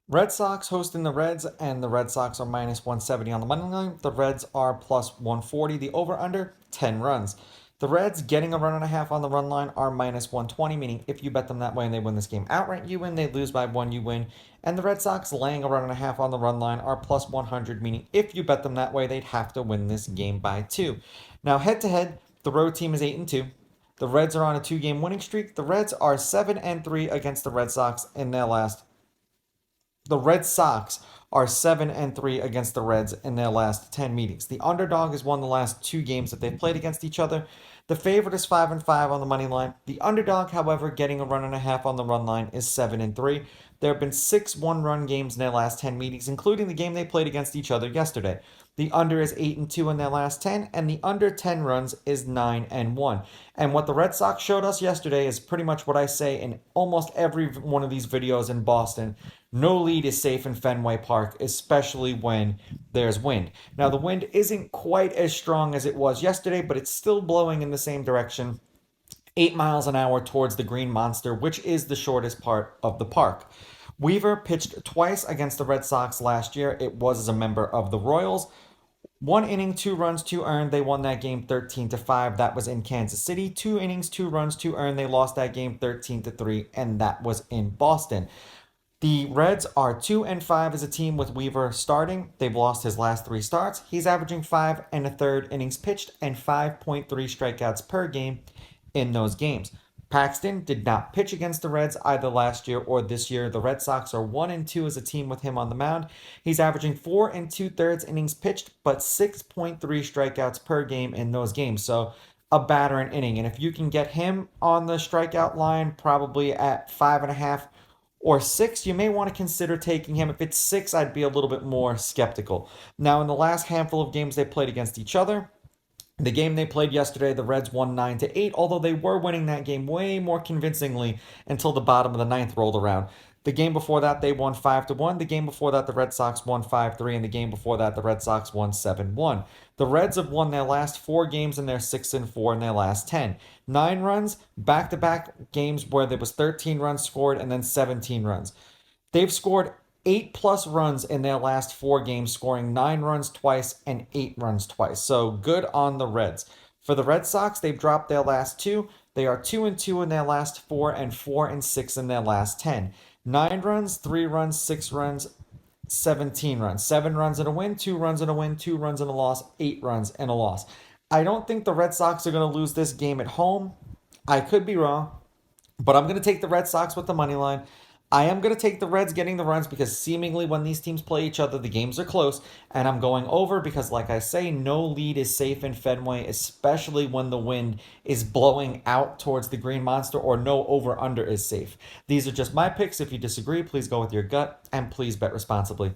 Red Sox hosting the Reds, and the Red Sox are minus 170 on the money line. The Reds are plus 140. The over under 10 runs. The Reds getting a run and a half on the run line are minus 120, meaning if you bet them that way and they win this game outright, you win. They lose by one, you win. And the Red Sox laying a run and a half on the run line are plus 100, meaning if you bet them that way, they'd have to win this game by two. Now, head to head, the road team is 8-2. The Reds are on a two-game winning streak. The Reds are 7-3 against the Red Sox in their last the Red Sox are 7-3 against the Reds in their last 10 meetings. The underdog has won the last two games that they've played against each other. The favorite is 5-5 on the money line. The underdog, however, getting a run and a half on the run line is 7-3. There have been six one-run games in their last 10 meetings, including the game they played against each other yesterday. The under is 8-2 in their last 10, and the under 10 runs is 9-1. And what the Red Sox showed us yesterday is pretty much what I say in almost every one of these videos in Boston. No lead is safe in Fenway Park, especially when there's wind. Now, the wind isn't quite as strong as it was yesterday, but it's still blowing in the same direction, 8 miles an hour towards the Green Monster, which is the shortest part of the park. Weaver pitched twice against the Red Sox last year. It was as a member of the Royals. One inning, 2 runs, 2 earned. They won that game 13-5. That was in Kansas City. 2 innings, 2 runs, 2 earned. They lost that game 13-3, and that was in Boston. The Reds are 2-5 as a team with Weaver starting. They've lost his last three starts. He's averaging 5 1/3 innings pitched and 5.3 strikeouts per game in those games. Paxton did not pitch against the Reds either last year or this year. The Red Sox are 1-2 as a team with him on the mound. He's averaging 4 2/3 innings pitched, but 6.3 strikeouts per game in those games. So a batter an inning. And if you can get him on the strikeout line, probably at 5.5 or 6, you may want to consider taking him. If it's 6, I'd be a little bit more skeptical. Now, in the last handful of games they played against each other, the game they played yesterday, the Reds won 9-8, although they were winning that game way more convincingly until the bottom of the ninth rolled around. The game before that, they won 5-1. The game before that, the Red Sox won 5-3. And the game before that, the Red Sox won 7-1. The Reds have won their last 4 games and they're 6-4 in their last 10. 9 runs, back to back games where there was 13 runs scored and then 17 runs. They've scored 8+ runs in their last 4 games, scoring 9 runs twice and 8 runs twice. So good on the Reds. For the Red Sox, they've dropped their last two. They are 2-2 in their last 4 and 4-6 in their last 10. 9 runs, 3 runs, 6 runs, 17 runs. 7 runs and a win, 2 runs and a win, 2 runs and a loss, 8 runs and a loss. I don't think the Red Sox are going to lose this game at home. I could be wrong, but I'm going to take the Red Sox with the money line. I am going to take the Reds getting the runs because seemingly when these teams play each other, the games are close. And I'm going over because, like I say, no lead is safe in Fenway, especially when the wind is blowing out towards the Green Monster, or no over-under is safe. These are just my picks. If you disagree, please go with your gut and please bet responsibly.